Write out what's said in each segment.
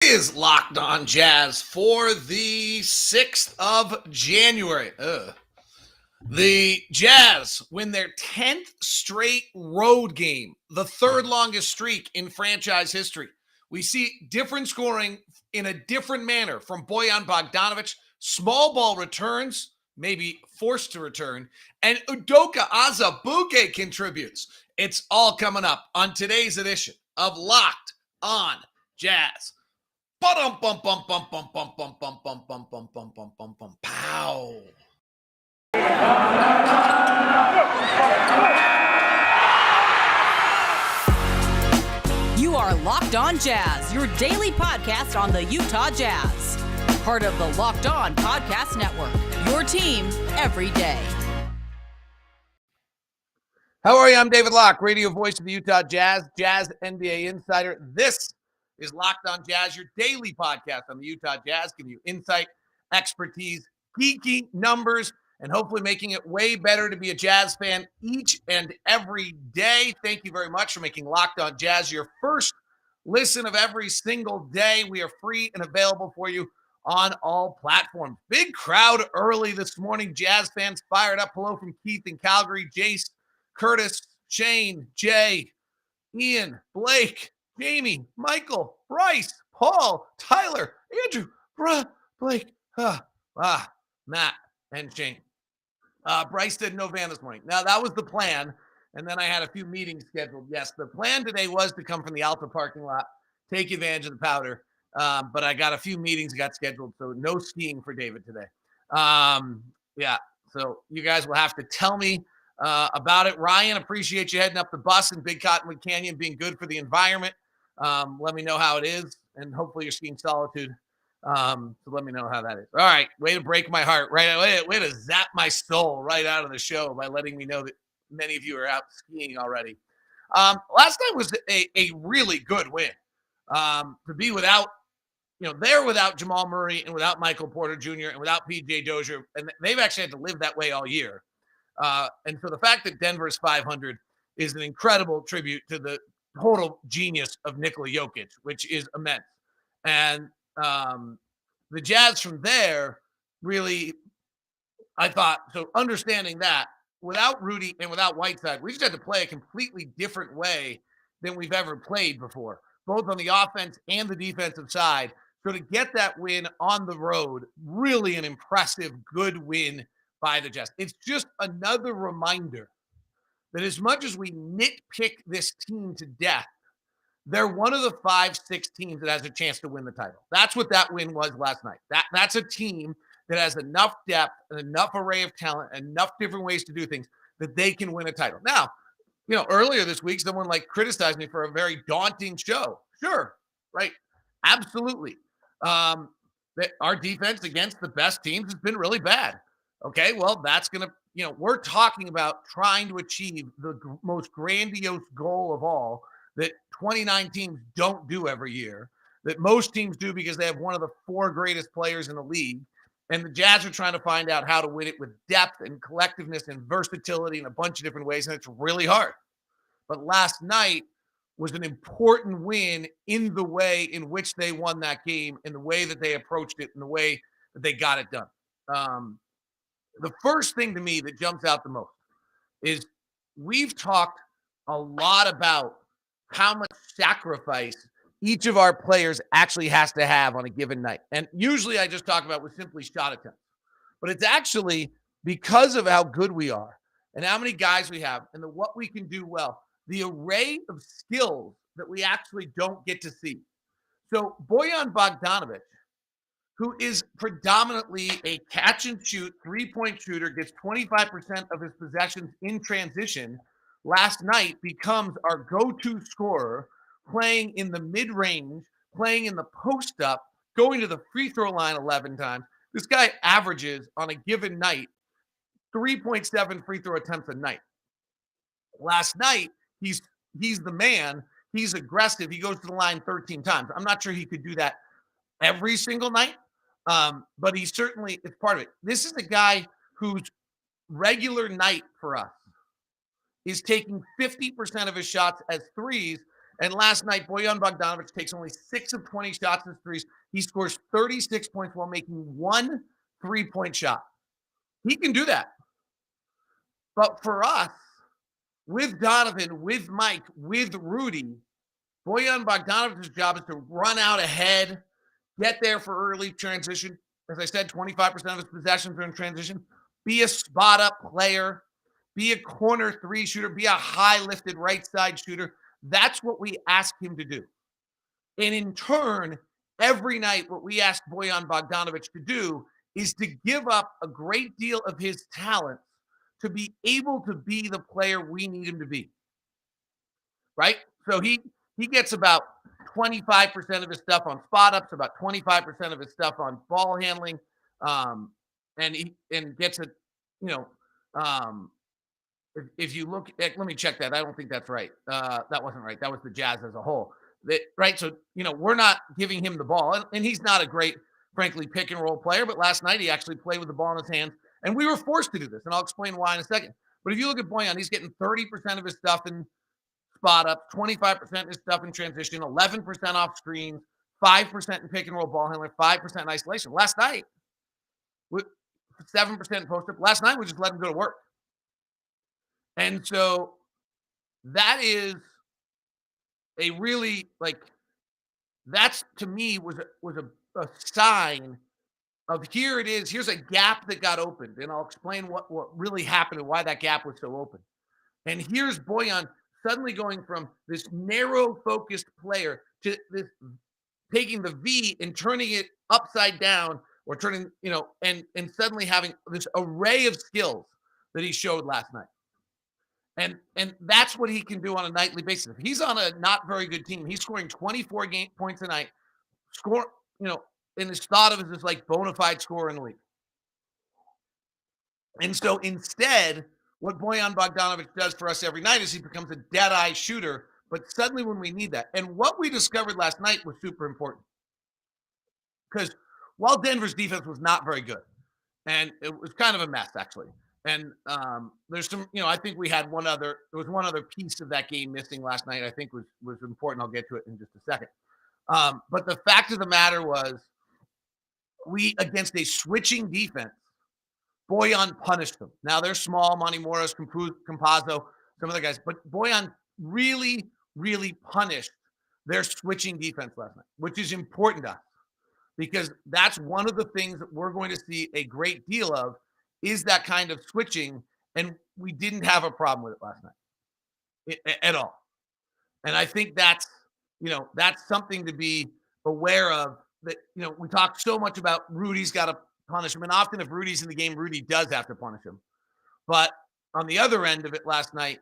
is Locked On Jazz for the 6th of January. The Jazz win their 10th straight road game, the third longest streak in franchise history. We see different scoring in a different manner from Bojan Bogdanovic, small ball returns, maybe forced to return, and Doka Azubuike contributes. It's all coming up on today's edition of Locked On Jazz. Pow. You are Locked On Jazz, your daily podcast on the Utah Jazz. Part of the Locked On Podcast Network, your team every day. How are you? I'm David Locke, radio voice of the Utah Jazz, Jazz NBA insider. This is Locked On Jazz, your daily podcast on the Utah Jazz, giving you insight, expertise, geeky numbers, and hopefully making it way better to be a Jazz fan each and every day. Thank you very much for making Locked On Jazz your first listen of every single day. We are free and available for you on all platforms. Big crowd early this morning. Jazz fans fired up. Hello from Keith in Calgary, Jace, Curtis, Shane, Jay, Ian, Blake, Jamie, Michael, Bryce, Paul, Tyler, Andrew, Blake, Matt, and Shane. Bryce did no van this morning. Now, that was the plan, and then I had a few meetings scheduled. Yes, the plan today was to come from the Alta parking lot, take advantage of the powder, but I got a few meetings got scheduled, so no skiing for David today. So you guys will have to tell me about it. Ryan, appreciate you heading up the bus in Big Cottonwood Canyon, being good for the environment. Let me know how it is, and hopefully you're skiing Solitude. So let me know how that is. All right, way to break my heart, right? Way to zap my soul right out of the show by letting me know that many of you are out skiing already. Last night was a really good win. To be without, they're without Jamal Murray and without Michael Porter Jr. and without PJ Dozier, and they've actually had to live that way all year. And so the fact that Denver's 500 is an incredible tribute to the total genius of Nikola Jokic, which is immense. And the Jazz from there really, I thought, so understanding that without Rudy and without Whiteside, we just had to play a completely different way than we've ever played before, both on the offense and the defensive side. So to get that win on the road, really an impressive, good win by the Jazz. It's just another reminder that as much as we nitpick this team to death, they're one of the 5-6 teams that has a chance to win the title. That's what that win was last night. That's a team that has enough depth and enough array of talent, enough different ways to do things that they can win a title. Now, earlier this week, someone criticized me for a very daunting show. Sure, right? Absolutely. That our defense against the best teams has been really bad. Okay, well, that's going to, we're talking about trying to achieve the most grandiose goal of all that 29 teams don't do every year, that most teams do because they have one of the 4 greatest players in the league. And the Jazz are trying to find out how to win it with depth and collectiveness and versatility in a bunch of different ways, and it's really hard. But last night was an important win in the way in which they won that game, in the way that they approached it, in the way that they got it done. The first thing to me that jumps out the most is we've talked a lot about how much sacrifice each of our players actually has to have on a given night. And usually I just talk about with simply shot attempts. But it's actually because of how good we are and how many guys we have and what we can do well, the array of skills that we actually don't get to see. So Bojan Bogdanovic, who is predominantly a catch-and-shoot, three-point shooter, gets 25% of his possessions in transition, last night becomes our go-to scorer, playing in the mid-range, playing in the post-up, going to the free throw line 11 times. This guy averages on a given night 3.7 free throw attempts a night. Last night, he's the man. He's aggressive. He goes to the line 13 times. I'm not sure he could do that every single night, but he certainly is part of it. This is a guy whose regular night for us is taking 50% of his shots as threes And last night, Bojan Bogdanovic takes only 6 of 20 shots as threes. He scores 36 points while making 1 3-point shot. He can do that. But for us, with Donovan, with Mike, with Rudy, Bojan Bogdanovic's job is to run out ahead, get there for early transition. As I said, 25% of his possessions are in transition. Be a spot-up player. Be a corner three shooter. Be a high-lifted right side shooter. That's what we ask him to do. And in turn, every night, what we ask Bojan Bogdanovic to do is to give up a great deal of his talent to be able to be the player we need him to be. Right? So he gets about 25% of his stuff on spot ups, about 25% of his stuff on ball handling, and gets it. You know, if you look at, let me check that. I don't think that's right. That wasn't right. That was the Jazz as a whole. Right. So we're not giving him the ball, and he's not a great, frankly, pick and roll player. But last night he actually played with the ball in his hands, and we were forced to do this. And I'll explain why in a second. But if you look at Bojan, he's getting 30% of his stuff in spot up, 25% is stuff in transition, 11% off screens, 5% in pick and roll ball handler, 5% in isolation. Last night, with 7% post up. Last night, we just let him go to work. And so that is a really, that's to me was a sign of here it is. Here's a gap that got opened. And I'll explain what really happened and why that gap was so open. And here's Bojan suddenly going from this narrow focused player to this taking the V and turning it upside down or turning, and suddenly having this array of skills that he showed last night. And that's what he can do on a nightly basis. If he's on a not very good team, he's scoring 24 points a night, and is thought of as this bona fide scorer in the league. And so instead, what Bojan Bogdanovic does for us every night is he becomes a dead-eye shooter, but suddenly when we need that. And what we discovered last night was super important. Because while Denver's defense was not very good, and it was kind of a mess, actually. And there's some, I think we had there was one other piece of that game missing last night I think was important. I'll get to it in just a second. But the fact of the matter was we, against a switching defense, Bojan punished them. Now they're small, Monty Morris, Campazzo, some other guys, but Bojan really, really punished their switching defense last night, which is important to us because that's one of the things that we're going to see a great deal of is that kind of switching, and we didn't have a problem with it last night at all. And I think that's something to be aware of that, we talk so much about Rudy's got to punish him. And often if Rudy's in the game, Rudy does have to punish him. But on the other end of it last night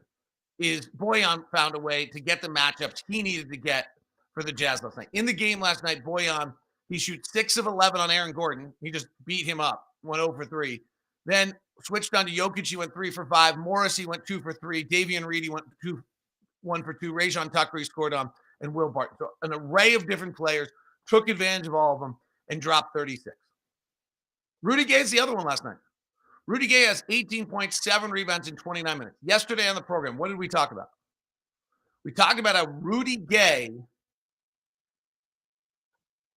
is Bojan found a way to get the matchups he needed to get for the Jazz last night. In the game last night, Bojan, he shoots 6 of 11 on Aaron Gordon. He just beat him up, went 0 for 3. Then switched on to Jokic, he went 3 for 5. Morris, he went 2 for 3. Davion Reed, he went 1 for 2. Rajon Tucker, he scored on, and Will Barton. So an array of different players, took advantage of all of them, and dropped 36. Rudy Gay is the other one last night. Rudy Gay has 18 points, 7 rebounds in 29 minutes. Yesterday on the program, what did we talk about? We talked about how Rudy Gay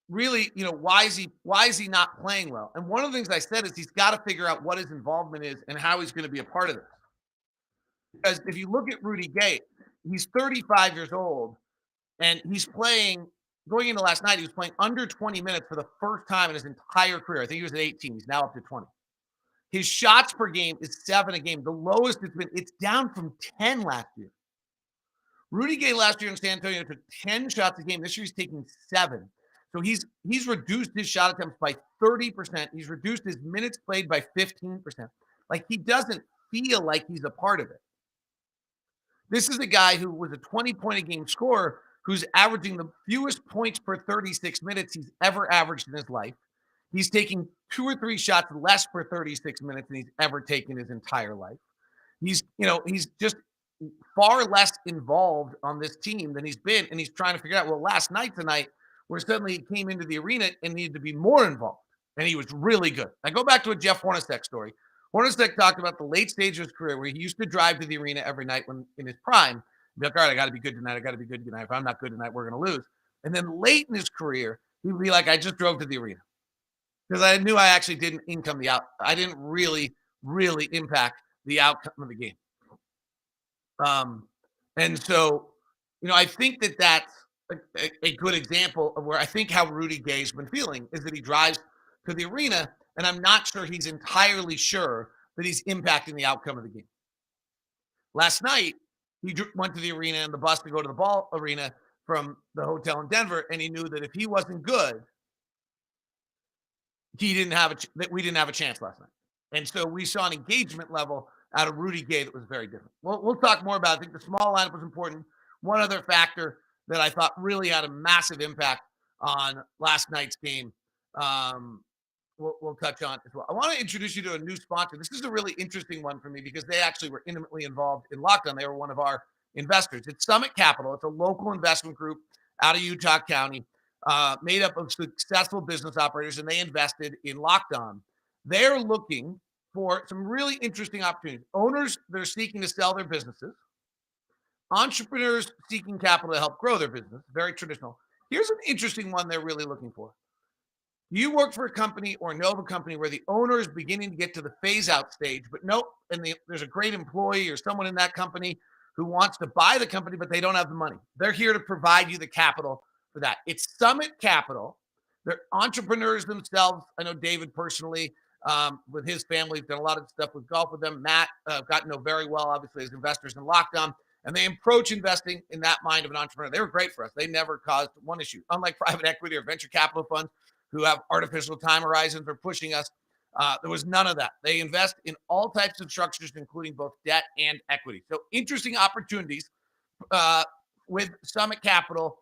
really, why is he not playing well? And one of the things I said is he's got to figure out what his involvement is and how he's going to be a part of this. Because if you look at Rudy Gay, he's 35 years old, and he's playing. Going into last night, he was playing under 20 minutes for the first time in his entire career. I think he was at 18. He's now up to 20. His shots per game is 7 a game. The lowest it's down from 10 last year. Rudy Gay last year in San Antonio took 10 shots a game. This year he's taking 7. So he's reduced his shot attempts by 30%. He's reduced his minutes played by 15%. He doesn't feel like he's a part of it. This is a guy who was a 20-point-a-game scorer who's averaging the fewest points per 36 minutes he's ever averaged in his life. He's taking 2 or 3 shots less per 36 minutes than he's ever taken his entire life. He's just far less involved on this team than he's been, and he's trying to figure out, well, last night tonight, where suddenly he came into the arena and needed to be more involved, and he was really good. I go back to a Jeff Hornacek story. Hornacek talked about the late stage of his career where he used to drive to the arena every night when in his prime. Be like, all right, I got to be good tonight. I got to be good tonight. If I'm not good tonight, we're going to lose. And then late in his career, he would be like, I just drove to the arena because I knew I actually didn't I didn't really impact the outcome of the game. And so, I think that that's a good example of where I think how Rudy Gay's been feeling is that he drives to the arena, and I'm not sure he's entirely sure that he's impacting the outcome of the game. Last night, he went to the arena and the bus to go to the ball arena from the hotel in Denver, and he knew that if he wasn't good, we didn't have a chance last night. And so we saw an engagement level out of Rudy Gay that was very different. We'll talk more about it. I think the small lineup was important. One other factor that I thought really had a massive impact on last night's game, we'll touch on as well. I want to introduce you to a new sponsor. This is a really interesting one for me because they actually were intimately involved in Locked On. They were one of our investors. It's Summit Capital. It's a local investment group out of Utah County, made up of successful business operators, and they invested in Locked On. They're looking for some really interesting opportunities. Owners that are seeking to sell their businesses, entrepreneurs seeking capital to help grow their business, very traditional. Here's an interesting one they're really looking for. You work for a company or know of a company where the owner is beginning to get to the phase out stage, but nope, and there's a great employee or someone in that company who wants to buy the company, but they don't have the money. They're here to provide you the capital for that. It's Summit Capital. They're entrepreneurs themselves. I know David personally, with his family, done a lot of stuff with golf with them. Matt got to know very well, obviously, as investors in Locked On. And they approach investing in that mind of an entrepreneur. They were great for us. They never caused one issue. Unlike private equity or venture capital funds who have artificial time horizons for pushing us, there was none of that. They invest in all types of structures, including both debt and equity. So interesting opportunities with Summit Capital.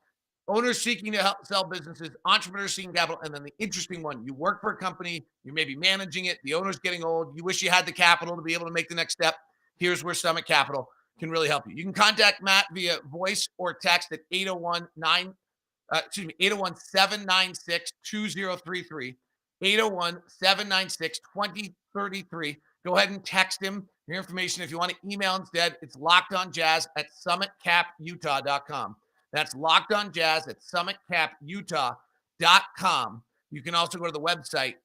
Owners seeking to help sell businesses, entrepreneurs seeking capital, and then the interesting one, you work for a company, you may be managing it, the owner's getting old, you wish you had the capital to be able to make the next step. Here's where Summit Capital can really help you. You can contact Matt via voice or text at 801-796-2033, 801-796-2033. Go ahead and text him your information. If you want to email instead, it's lockedonjazz@summitcaputah.com. That's lockedonjazz@summitcaputah.com. You can also go to the website,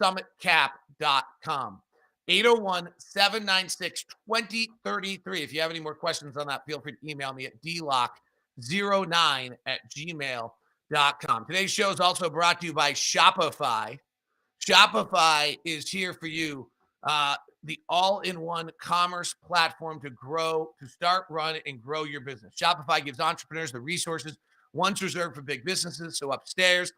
summitcap.com. 801-796-2033. If you have any more questions on that, feel free to email me at dlock09@gmail.com. Today's show is also brought to you by Shopify. Shopify is here for you. The all-in-one commerce platform to start, run, and grow your business. Shopify gives entrepreneurs the resources once reserved for big businesses. So upstarts,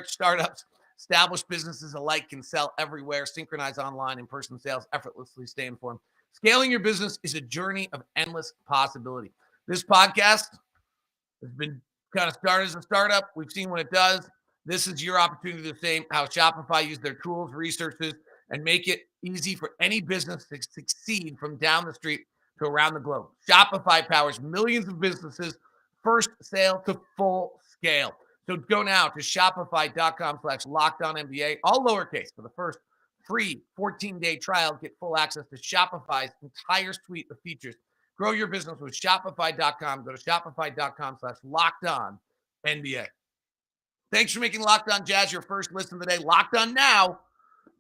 startups, established businesses alike can sell everywhere, synchronize online and in-person sales, effortlessly stay informed. Scaling your business is a journey of endless possibility. This podcast has been kind of started as a startup. We've seen what it does. This is your opportunity to say how Shopify use their tools, resources, and make it easy for any business to succeed from down the street to around the globe. Shopify powers millions of businesses, first sale to full scale. So go now to shopify.com/lockedonnba, all lowercase, for the first free 14-day trial. Get full access to Shopify's entire suite of features. Grow your business with shopify.com. Go to shopify.com/lockedonnba. Thanks for making Locked On Jazz your first listen of the day. Locked On Now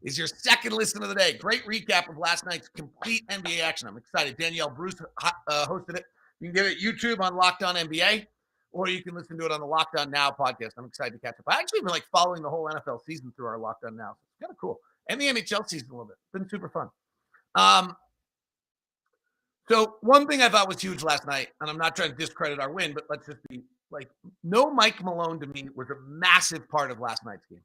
is your second listen of the day. Great recap of last night's complete NBA action. I'm excited. Danielle Bruce hosted it. You can get it at YouTube on Locked On NBA, or you can listen to it on the Locked On Now podcast. I'm excited to catch up. I actually been following the whole NFL season through our Locked On Now. It's kind of cool. And the NHL season a little bit. It's been super fun. So one thing I thought was huge last night, and I'm not trying to discredit our win, but let's just be no Mike Malone to me was a massive part of last night's game.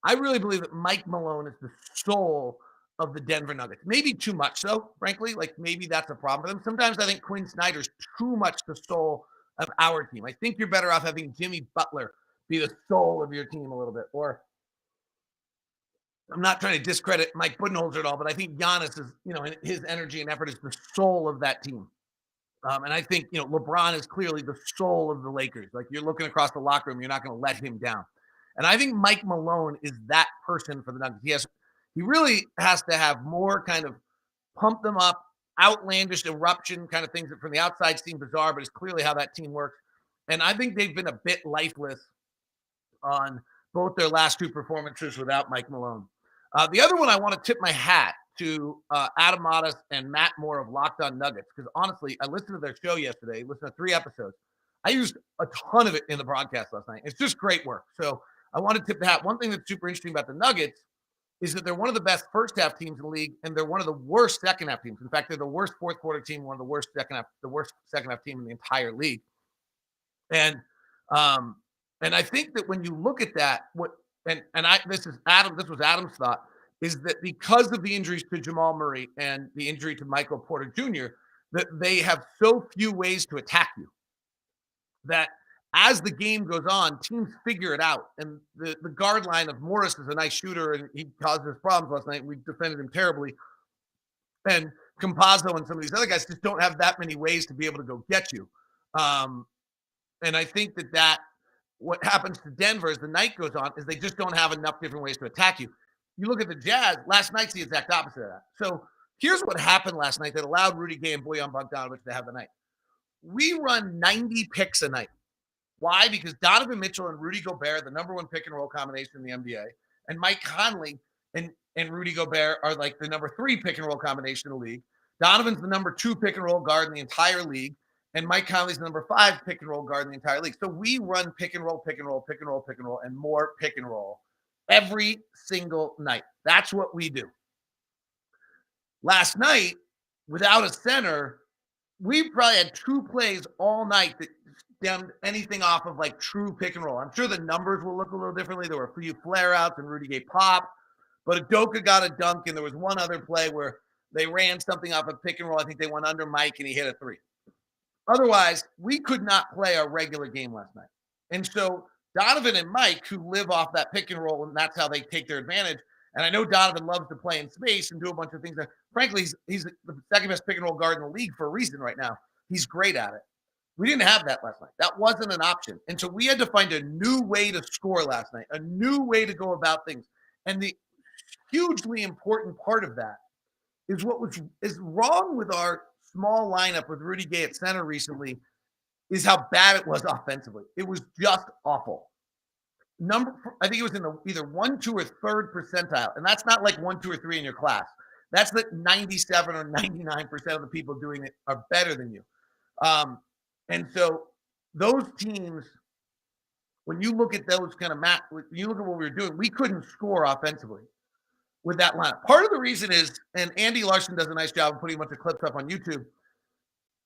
I really believe that Mike Malone is the soul of the Denver Nuggets. Maybe too much so, frankly. Maybe that's a problem for them. Sometimes I think Quinn Snyder's too much the soul of our team. I think you're better off having Jimmy Butler be the soul of your team a little bit. Or I'm not trying to discredit Mike Budenholzer at all, but I think Giannis is, his energy and effort is the soul of that team. And I think, LeBron is clearly the soul of the Lakers. You're looking across the locker room, you're not going to let him down. And I think Mike Malone is that person for the Nuggets. He really has to have more kind of pump them up, outlandish eruption kind of things that from the outside seem bizarre, but it's clearly how that team works. And I think they've been a bit lifeless on both their last two performances without Mike Malone. The other one I want to tip my hat to Adam Modest and Matt Moore of Locked On Nuggets, because honestly, I listened to their show yesterday, listened to 3 episodes. I used a ton of it in the broadcast last night. It's just great work. So I want to tip the hat. One thing that's super interesting about the Nuggets is that they're one of the best first half teams in the league, and they're one of the worst second half teams. In fact, they're the worst fourth quarter team, one of the worst second half team in the entire league. And I think that when you look at that, this was Adam's thought, is that because of the injuries to Jamal Murray and the injury to Michael Porter Jr., that they have so few ways to attack you that as the game goes on, teams figure it out. And the guard line of Morris is a nice shooter, and he caused us problems last night. We defended him terribly. And Campazzo and some of these other guys just don't have that many ways to be able to go get you. And I think that what happens to Denver as the night goes on is they just don't have enough different ways to attack you. You look at the Jazz, last night's the exact opposite of that. So here's what happened last night that allowed Rudy Gay and Bojan Bogdanovic to have the night. We run 90 picks a night. Why? Because Donovan Mitchell and Rudy Gobert, the number one pick and roll combination in the NBA, and Mike Conley and Rudy Gobert are like the number 3 pick and roll combination in the league. Donovan's the number 2 pick and roll guard in the entire league. And Mike Conley's the number 5 pick and roll guard in the entire league. So we run pick and roll, pick and roll, pick and roll, pick and roll, and more pick and roll every single night. That's what we do. Last night, without a center, we probably had 2 plays all night that stemmed anything off of like true pick and roll. I'm sure the numbers will look a little differently. There were a few flare outs and Rudy Gay pop, but Doka got a dunk, and there was one other play where they ran something off of pick and roll. I think they went under Mike, and he hit a 3. Otherwise, we could not play our regular game last night. And so Donovan and Mike, who live off that pick and roll, and that's how they take their advantage. And I know Donovan loves to play in space and do a bunch of things. Frankly, he's the second best pick and roll guard in the league for a reason right now. He's great at it. We didn't have that last night. That wasn't an option. And so we had to find a new way to score last night, a new way to go about things. And the hugely important part of that is what is wrong with our small lineup with Rudy Gay at center recently is how bad it was offensively. It was just awful. I think it was in the either 1, 2, or 3rd percentile. And that's not like 1, 2, or 3 in your class. That's that 97 or 99% of the people doing it are better than you. And so those teams, when you look at those kind of when you look at what we were doing, we couldn't score offensively with that lineup. Part of the reason is, and Andy Larson does a nice job of putting a bunch of clips up on YouTube,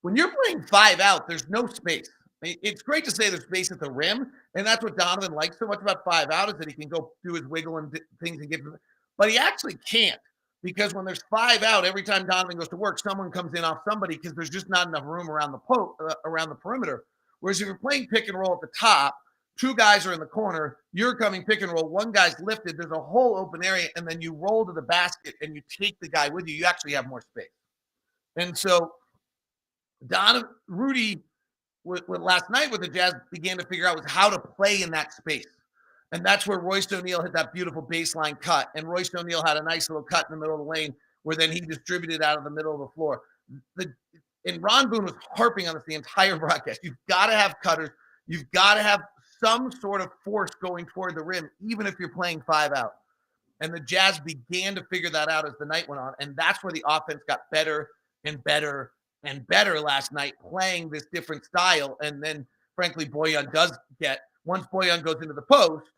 when you're playing 5 out, there's no space. It's great to say there's space at the rim, and that's what Donovan likes so much about 5 out is that he can go do his wiggle and things and get – but he actually can't, because when there's 5 out, every time Donovan goes to work, someone comes in off somebody because there's just not enough room around the perimeter. Whereas if you're playing pick and roll at the top, 2 guys are in the corner, you're coming pick and roll, 1 guy's lifted, there's a whole open area, and then you roll to the basket and you take the guy with you. You actually have more space. And so Rudy, with last night with the Jazz, began to figure out was how to play in that space. And that's where Royce O'Neale hit that beautiful baseline cut. And Royce O'Neale had a nice little cut in the middle of the lane where then he distributed out of the middle of the floor. And Ron Boone was harping on this the entire broadcast. You've got to have cutters. You've got to have some sort of force going toward the rim, even if you're playing 5 out. And the Jazz began to figure that out as the night went on. And that's where the offense got better and better and better last night, playing this different style. And then, frankly, Bojan once Bojan goes into the post,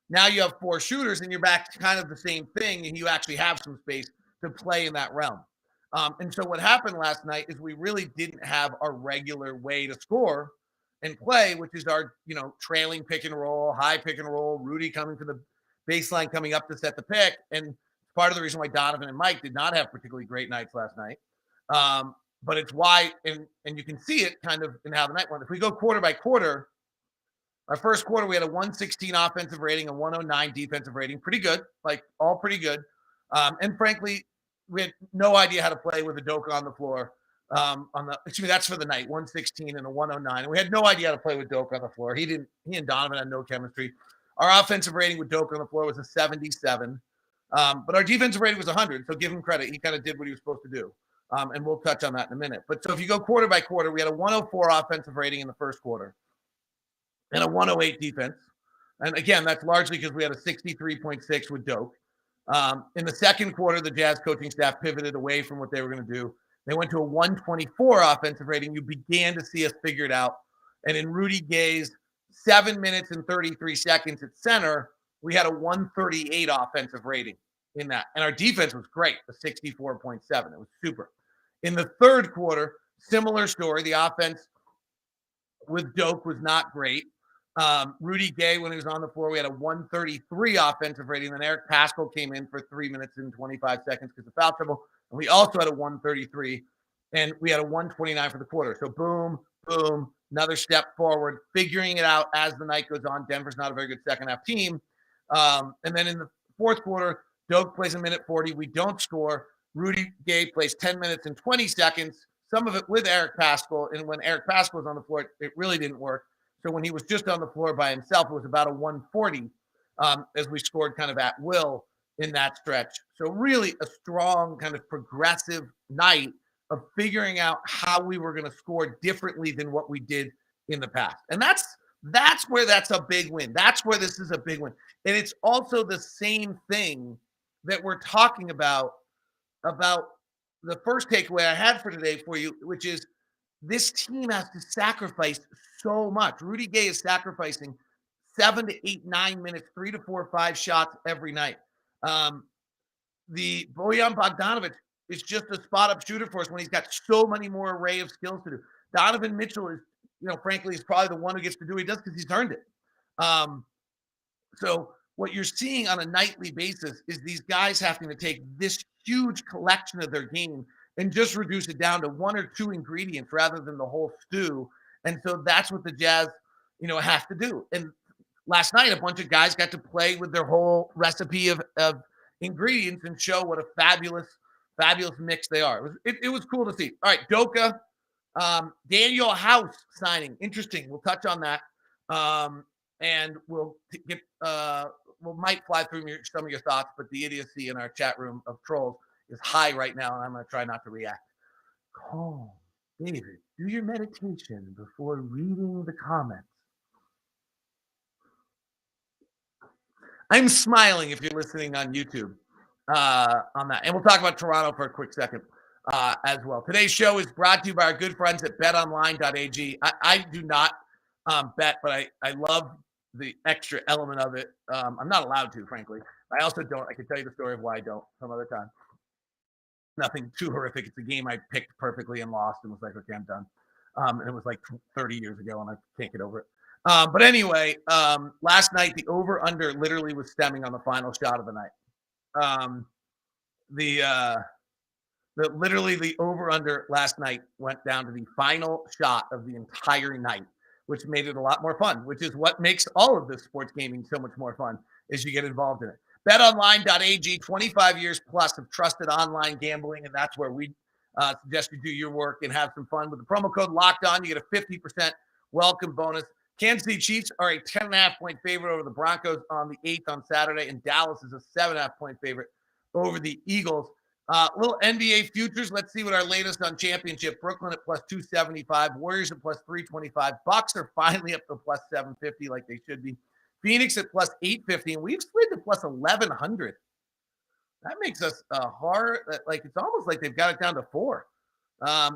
now you have 4 shooters and you're back to kind of the same thing, and you actually have some space to play in that realm. And so what happened last night is we really didn't have our regular way to score and play, which is our, trailing pick and roll, high pick and roll, Rudy coming to the baseline, coming up to set the pick. And part of the reason why Donovan and Mike did not have particularly great nights last night. But it's why, and you can see it kind of in how the night went. If we go quarter by quarter, our first quarter, we had a 116 offensive rating, a 109 defensive rating. Pretty good, all pretty good. And frankly, we had no idea how to play with a Doka on the floor. That's for the night, 116 and a 109. And we had no idea how to play with Doka on the floor. He and Donovan had no chemistry. Our offensive rating with Doka on the floor was a 77. But our defensive rating was 100, so give him credit. He kind of did what he was supposed to do. And we'll touch on that in a minute. But so if you go quarter by quarter, we had a 104 offensive rating in the first quarter and a 108 defense. And again, that's largely because we had a 63.6 with Doke. In the second quarter, the Jazz coaching staff pivoted away from what they were going to do. They went to a 124 offensive rating. You began to see us figure it out. And in Rudy Gay's 7 minutes and 33 seconds at center, we had a 138 offensive rating in that. And our defense was great, a 64.7. It was super. In the third quarter, similar story. The offense with Doke was not great. Rudy Gay, when he was on the floor, we had a 133 offensive rating. Then Eric Paschall came in for 3 minutes and 25 seconds because of foul trouble. And we also had a 133, and we had a 129 for the quarter. So boom, boom, another step forward, figuring it out as the night goes on. Denver's not a very good second half team. And then in the fourth quarter, Doak plays a minute 40. We don't score. Rudy Gay plays 10 minutes and 20 seconds, some of it with Eric Paschall. And when Eric Paschall was on the floor, it really didn't work. So when he was just on the floor by himself, it was about a 140 as we scored kind of at will in that stretch. So really a strong kind of progressive night of figuring out how we were going to score differently than what we did in the past. And that's where that's a big win. That's where this is a big win. And it's also the same thing that we're talking about the first takeaway I had for today for you, which is this team has to sacrifice so much. Rudy Gay is sacrificing 7 to 8, 9 minutes, 3 to 4, 5 shots every night. The Bojan Bogdanovic is just a spot-up shooter for us when he's got so many more array of skills to do. Donovan Mitchell is, frankly, is probably the one who gets to do what he does because he's earned it. So what you're seeing on a nightly basis is these guys having to take this huge collection of their game and just reduce it down to 1 or 2 ingredients rather than the whole stew. And so that's what the Jazz, have to do. And last night, a bunch of guys got to play with their whole recipe of ingredients and show what a fabulous mix they are. It was cool to see. All right, Doka, Danuel House signing. Interesting. We'll touch on that. And we'll might fly through some of your thoughts, but the idiocy in our chat room of trolls is high right now, and I'm going to try not to react. Calm, David. Do your meditation before reading the comments. I'm smiling if you're listening on YouTube on that. And we'll talk about Toronto for a quick second as well. Today's show is brought to you by our good friends at betonline.ag. I do not bet, but I love the extra element of it. I'm not allowed to, frankly. I also don't. I can tell you the story of why I don't some other time. Nothing too horrific. It's a game I picked perfectly and lost and was like, okay, I'm done. And it was like 30 years ago, and I can't get over it. But anyway, last night, the over-under literally was stemming on the final shot of the night. The over-under last night went down to the final shot of the entire night, which made it a lot more fun, which is what makes all of this sports gaming so much more fun, is you get involved in it. BetOnline.ag, 25 years plus of trusted online gambling, and that's where we suggest you do your work and have some fun. With the promo code LOCKEDON, you get a 50% welcome bonus. Kansas City Chiefs are a 10.5-point favorite over the Broncos on the 8th on Saturday, and Dallas is a 7.5-point favorite over the Eagles. Little NBA futures. Let's see what our latest on championship. Brooklyn at plus 275. Warriors at plus 325. Bucks are finally up to plus 750 like they should be. Phoenix at plus 850. And we've slid to plus 1,100. That makes us it's almost like they've got it down to 4.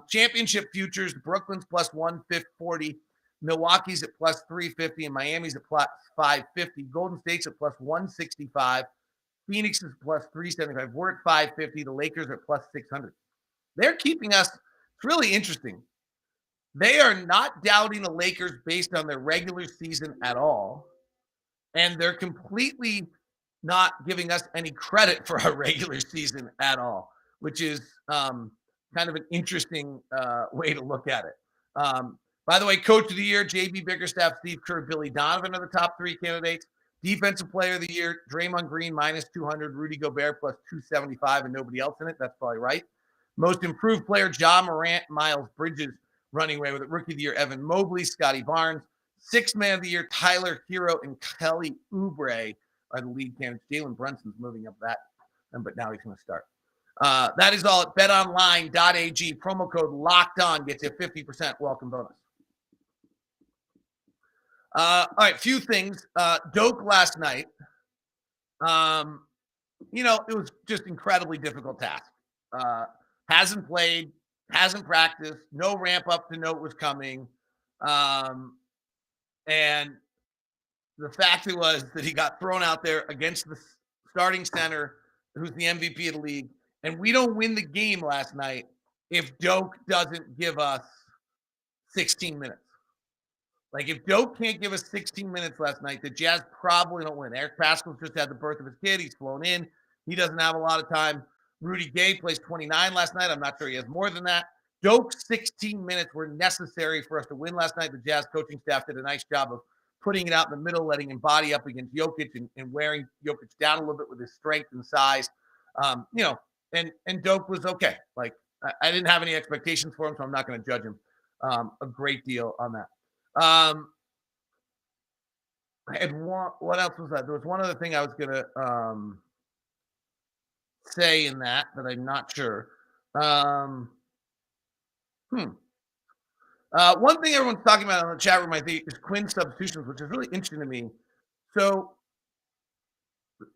Championship futures. Brooklyn's plus 140. Milwaukee's at plus 350. And Miami's at plus 550. Golden State's at plus 165. Phoenix is plus 375. We're at 550. The Lakers are plus 600. They're keeping us. It's really interesting. They are not doubting the Lakers based on their regular season at all. And they're completely not giving us any credit for our regular season at all, which is kind of an interesting way to look at it. By the way, Coach of the Year, J.B. Bickerstaff, Steve Kerr, Billy Donovan are the top 3 candidates. Defensive Player of the Year, Draymond Green, minus 200, Rudy Gobert, plus 275, and nobody else in it. That's probably right. Most Improved Player, Ja Morant, Miles Bridges, running away with it. Rookie of the Year, Evan Mobley, Scotty Barnes. Sixth Man of the Year, Tyler Hero, and Kelly Oubre are the lead candidates. Jalen Brunson's moving up that, but now he's going to start. That is all at betonline.ag. Promo code locked on gets you 50% welcome bonus. All right, few things. Doke last night. It was just incredibly difficult task. Hasn't played, hasn't practiced, no ramp up to know it was coming. And the fact was that he got thrown out there against the starting center, who's the MVP of the league. And we don't win the game last night if Doke doesn't give us 16 minutes. Like, if Doke can't give us 16 minutes last night, the Jazz probably don't win. Eric Paschall's just had the birth of his kid. He's flown in. He doesn't have a lot of time. Rudy Gay plays 29 last night. I'm not sure he has more than that. Doke's 16 minutes were necessary for us to win last night. The Jazz coaching staff did a nice job of putting it out in the middle, letting him body up against Jokic and wearing Jokic down a little bit with his strength and size. And Doke was okay. Like, I didn't have any expectations for him, so I'm not going to judge him a great deal on that. What else was that? There was one other thing I was gonna say in that I'm not sure. One thing everyone's talking about in the chat room, I think, is Quins substitutions, which is really interesting to me. So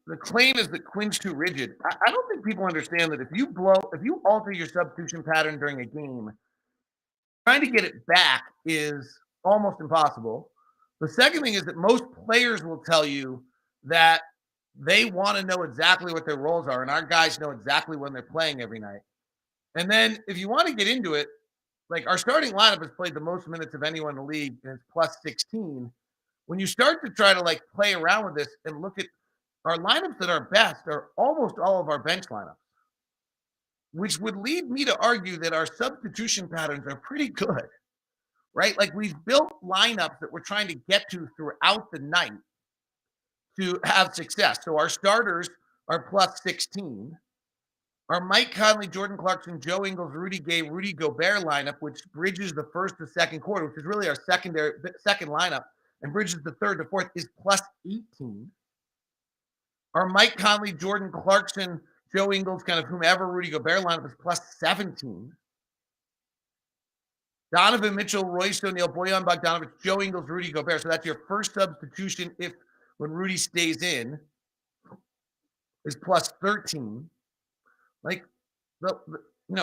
the claim is that Quins too rigid. I don't think people understand that if you alter your substitution pattern during a game, trying to get it back is almost impossible. The second thing is that most players will tell you that they want to know exactly what their roles are, and our guys know exactly when they're playing every night. And then if you want to get into it, like, our starting lineup has played the most minutes of anyone in the league, and it's plus 16. When you start to try to play around with this and look at our lineups that are best, are almost all of our bench lineups, which would lead me to argue that our substitution patterns are pretty good, right? Like, we've built lineups that we're trying to get to throughout the night to have success. So our starters are plus 16. Our Mike Conley, Jordan Clarkson, Joe Ingles, Rudy Gay, Rudy Gobert lineup, which bridges the first to second quarter, which is really our second lineup, and bridges the third to fourth, is plus 18. Our Mike Conley, Jordan Clarkson, Joe Ingles, kind of whomever Rudy Gobert lineup is plus 17. Donovan Mitchell, Royce O'Neale, Bojan Bogdanovic, Joe Ingles, Rudy Gobert. So that's your first substitution when Rudy stays in, is plus 13.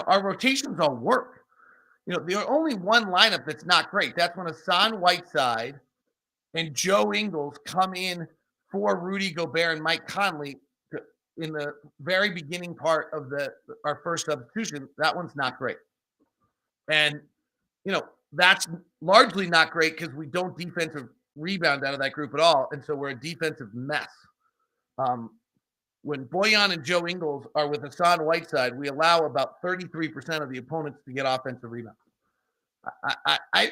Our rotations all work. The only one lineup that's not great, that's when Hassan Whiteside and Joe Ingles come in for Rudy Gobert and Mike Conley in the very beginning part of our first substitution. That one's not great. And, that's largely not great because we don't defensive rebound out of that group at all. And so we're a defensive mess. When Bojan and Joe Ingles are with Hassan Whiteside, we allow about 33% of the opponents to get offensive rebounds. I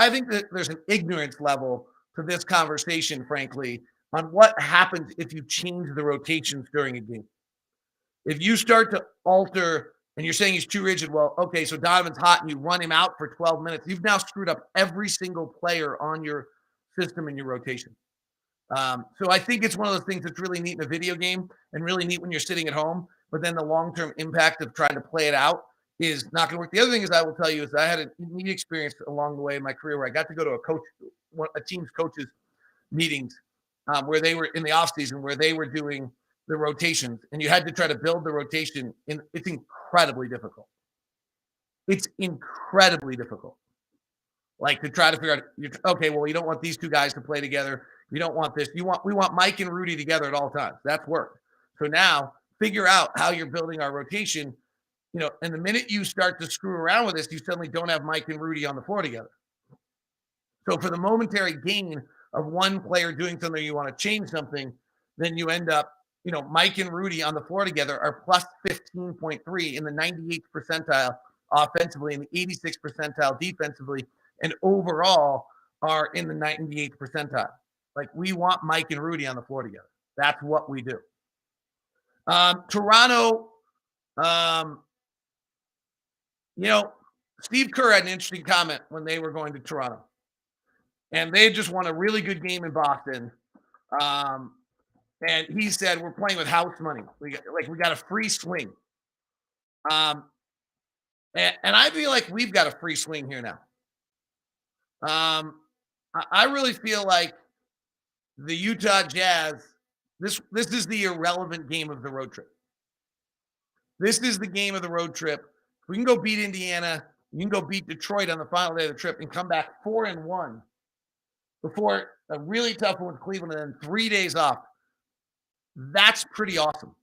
think that there's an ignorance level to this conversation, frankly, on what happens if you change the rotations during a game. If you start to alter and you're saying he's too rigid, well, okay, so Donovan's hot and you run him out for 12 minutes, you've now screwed up every single player on your system in your rotation. So I think it's one of those things that's really neat in a video game and really neat when you're sitting at home, but then the long-term impact of trying to play it out is not going to work. The other thing is I will tell you is I had a neat experience along the way in my career where I got to go to a team's coaches meetings where they were in the off season, where they were doing the rotations, and you had to try to build the rotation. It's incredibly difficult. It's incredibly difficult. Like, to try to figure out, okay, well, you don't want these two guys to play together. You don't want this. We want Mike and Rudy together at all times. That's work. So now figure out how you're building our rotation. And the minute you start to screw around with this, you suddenly don't have Mike and Rudy on the floor together. So for the momentary gain of one player doing something, you want to change something, then you end up, Mike and Rudy on the floor together are plus 15.3 in the 98th percentile offensively and the 86th percentile defensively, and overall are in the 98th percentile. Like, we want Mike and Rudy on the floor together. That's what we do. Toronto, Steve Kerr had an interesting comment when they were going to Toronto. And they just won a really good game in Boston. And he said, we're playing with house money. We got a free swing. Um, and I feel like we've got a free swing here now. I really feel like the Utah Jazz, this is the irrelevant game of the road trip. This is the game of the road trip. We can go beat Indiana. You can go beat Detroit on the final day of the trip and come back 4-1 before a really tough one with Cleveland and then 3 days off. That's pretty awesome.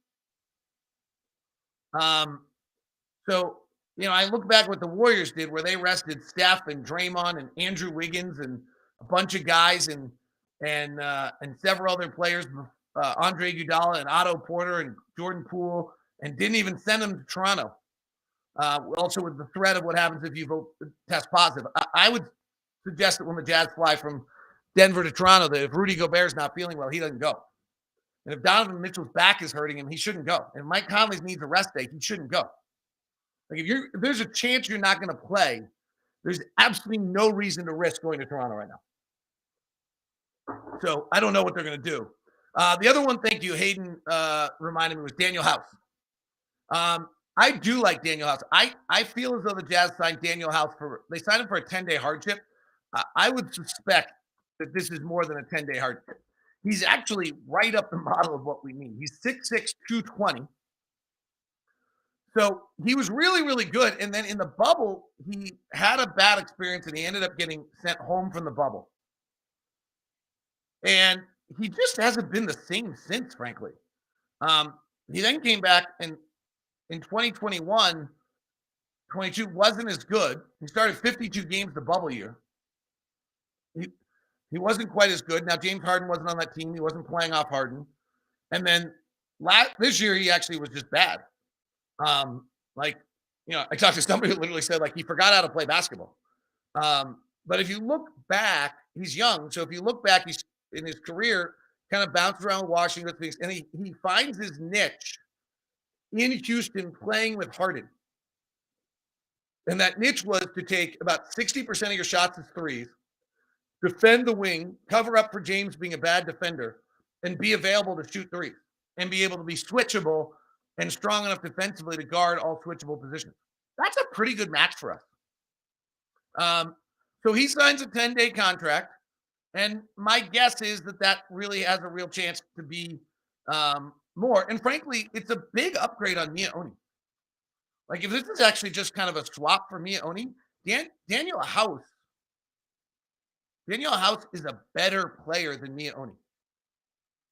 So, I look back what the Warriors did where they rested Steph and Draymond and Andrew Wiggins and a bunch of guys and several other players, Andre Iguodala and Otto Porter and Jordan Poole, and didn't even send them to Toronto. Also with the threat of what happens if you test positive. I would suggest that when the Jazz fly from Denver to Toronto, that if Rudy Gobert's not feeling well, he doesn't go. And if Donovan Mitchell's back is hurting him, he shouldn't go. And Mike Conley needs a rest day, he shouldn't go. Like if there's a chance you're not going to play, there's absolutely no reason to risk going to Toronto right now. So I don't know what they're going to do. The other one, thank you, Hayden reminded me, was Danuel House. I do like Danuel House. I feel as though the Jazz signed Danuel House they signed him for a 10-day hardship. I would suspect that this is more than a 10-day hardship. He's actually right up the model of what we need. He's 6'6", 220. So he was really, really good. And then in the bubble, he had a bad experience and he ended up getting sent home from the bubble. And he just hasn't been the same since, frankly. He then came back and in 2021, 22 wasn't as good. He started 52 games the bubble year. He wasn't quite as good. Now, James Harden wasn't on that team. He wasn't playing off Harden. And then this year, he actually was just bad. I talked to somebody who literally said, he forgot how to play basketball. But if you look back, he's young. So if you look back, he's in his career kind of bounced around Washington, and he finds his niche in Houston playing with Harden. And that niche was to take about 60% of your shots as threes, defend the wing, cover up for James being a bad defender, and be available to shoot threes and be able to be switchable and strong enough defensively to guard all switchable positions. That's a pretty good match for us. So he signs a 10-day contract, and my guess is that really has a real chance to be more. And frankly, it's a big upgrade on Mia Oni. If this is actually just kind of a swap for Mia Oni, Danuel House is a better player than Mia Oni.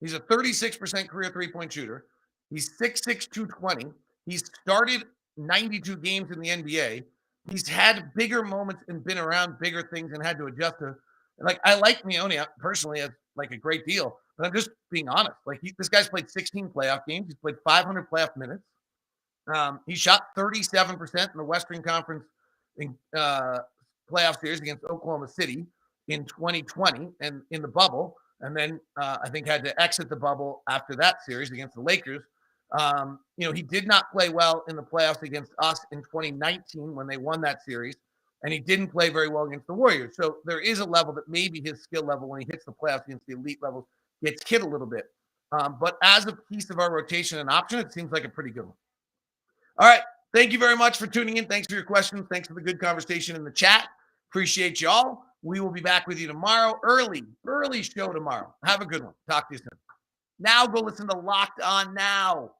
He's a 36% career three-point shooter. He's 6'6", 220. He's started 92 games in the NBA. He's had bigger moments and been around bigger things and had to adjust to. I like Mia Oni personally as a great deal, but I'm just being honest. This guy's played 16 playoff games. He's played 500 playoff minutes. He shot 37% in the Western Conference playoff series against Oklahoma City in 2020 and in the bubble. And then I think had to exit the bubble after that series against the Lakers. He did not play well in the playoffs against us in 2019 when they won that series. And he didn't play very well against the Warriors. So there is a level that maybe his skill level when he hits the playoffs against the elite levels gets hit a little bit. But as a piece of our rotation and option, it seems like a pretty good one. All right. Thank you very much for tuning in. Thanks for your questions. Thanks for the good conversation in the chat. Appreciate you all. We will be back with you tomorrow. Early show tomorrow. Have a good one. Talk to you soon. Now go listen to Locked On Now.